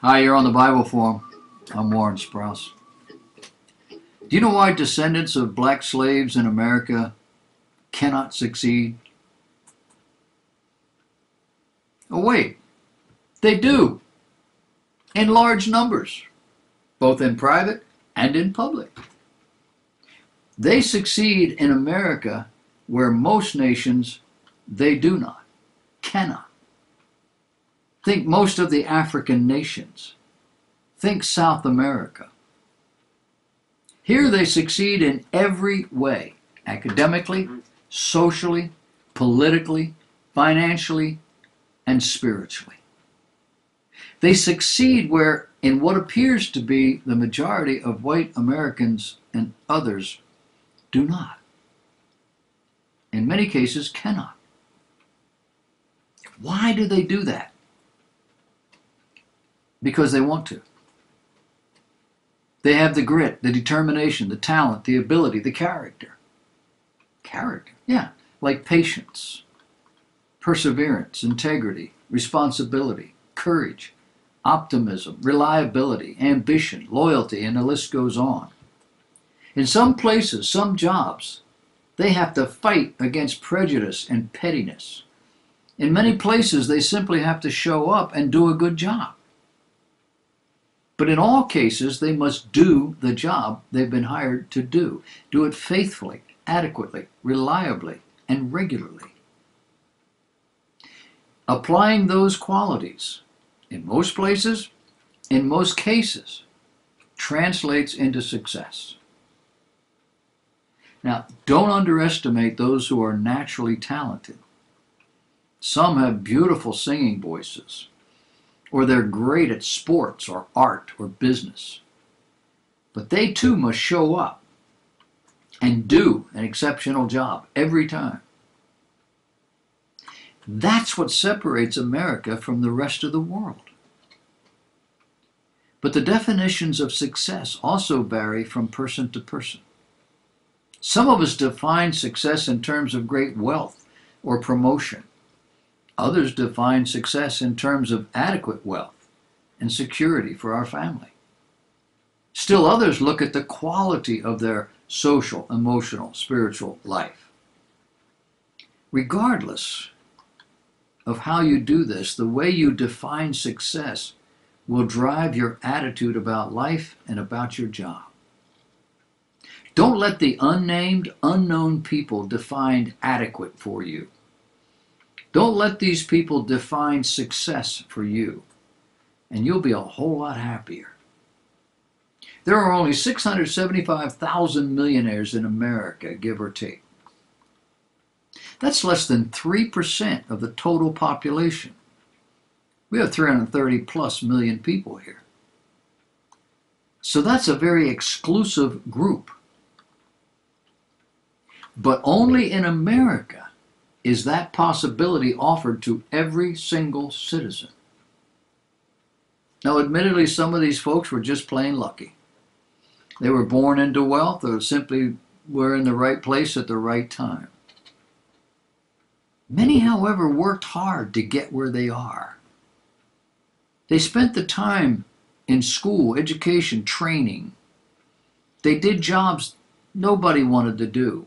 Hi, you're on the Bible Forum. I'm Warren Sprouse. Do you know why descendants of black slaves in America cannot succeed? Oh, wait. They do. In large numbers, both in private and in public. They succeed in America where most nations, they do not, cannot. Think most of the African nations. Think South America. Here they succeed in every way, academically, socially, politically, financially, and spiritually. They succeed where, in what appears to be the majority of white Americans and others, do not. In many cases, cannot. Why do they do that? Because they want to. They have the grit, the determination, the talent, the ability, the character. Character, yeah, like patience, perseverance, integrity, responsibility, courage, optimism, reliability, ambition, loyalty, and the list goes on. In some places, some jobs, they have to fight against prejudice and pettiness. In many places, they simply have to show up and do a good job. But in all cases, they must do the job they've been hired to do. Do it faithfully, adequately, reliably, and regularly. Applying those qualities, in most places, in most cases, translates into success. Now, don't underestimate those who are naturally talented. Some have beautiful singing voices, or they're great at sports or art or business. But they too must show up and do an exceptional job every time. That's what separates America from the rest of the world. But the definitions of success also vary from person to person. Some of us define success in terms of great wealth or promotion. Others define success in terms of adequate wealth and security for our family. Still others look at the quality of their social, emotional, spiritual life. Regardless of how you do this, the way you define success will drive your attitude about life and about your job. Don't let the unnamed, unknown people define adequate for you. Don't let these people define success for you, and you'll be a whole lot happier. There are only 675,000 millionaires in America, give or take. That's less than 3% of the total population. We have 330 plus million people here. So that's a very exclusive group. But only in America is that possibility offered to every single citizen. Now, admittedly, some of these folks were just plain lucky. They were born into wealth or simply were in the right place at the right time. Many, however, worked hard to get where they are. They spent the time in school, education, training. They did jobs nobody wanted to do.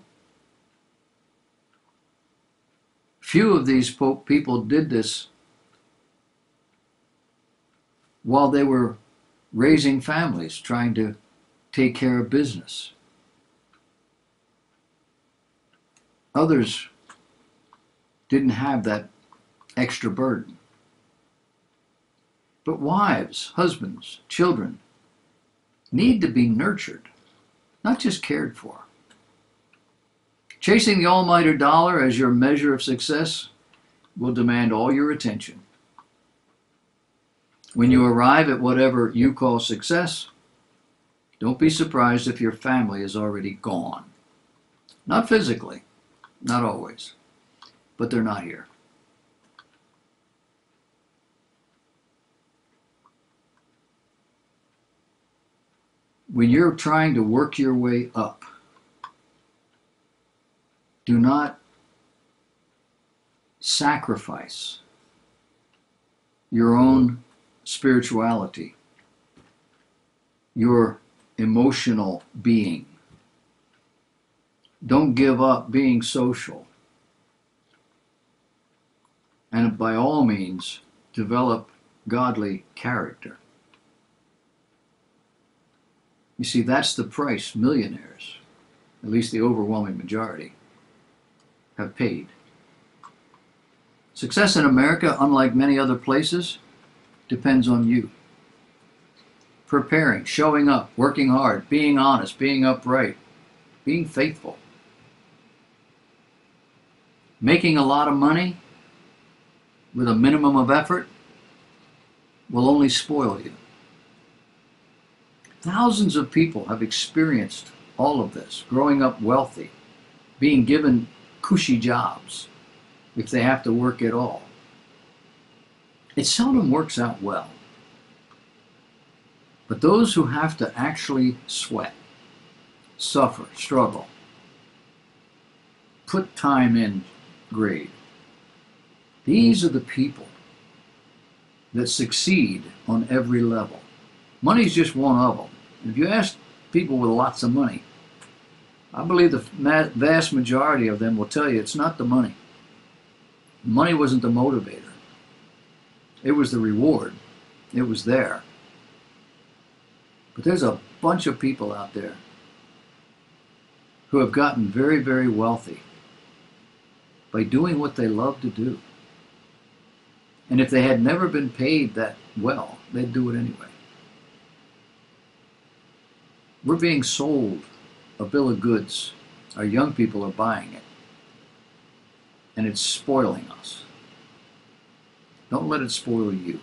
Few of these people did this while they were raising families, trying to take care of business. Others didn't have that extra burden. But wives, husbands, children need to be nurtured, not just cared for. Chasing the almighty dollar as your measure of success will demand all your attention. When you arrive at whatever you call success, don't be surprised if your family is already gone. Not physically, not always, but they're not here. When you're trying to work your way up, do not sacrifice your own spirituality, your emotional being. Don't give up being social. And by all means, develop godly character. You see, that's the price millionaires, at least the overwhelming majority, have paid. Success in America, unlike many other places, depends on you. Preparing, showing up, working hard, being honest, being upright, being faithful. Making a lot of money with a minimum of effort will only spoil you. Thousands of people have experienced all of this, growing up wealthy, being given cushy jobs if they have to work at all. It seldom works out well. But those who have to actually sweat, suffer, struggle, put time in grade, these are the people that succeed on every level. Money's just one of them. If you ask people with lots of money, I believe the vast majority of them will tell you it's not the money. Money wasn't the motivator. It was the reward. It was there. But there's a bunch of people out there who have gotten very, very wealthy by doing what they love to do. And if they had never been paid that well, they'd do it anyway. We're being sold a bill of goods. Our young people are buying it. And it's spoiling us. Don't let it spoil you.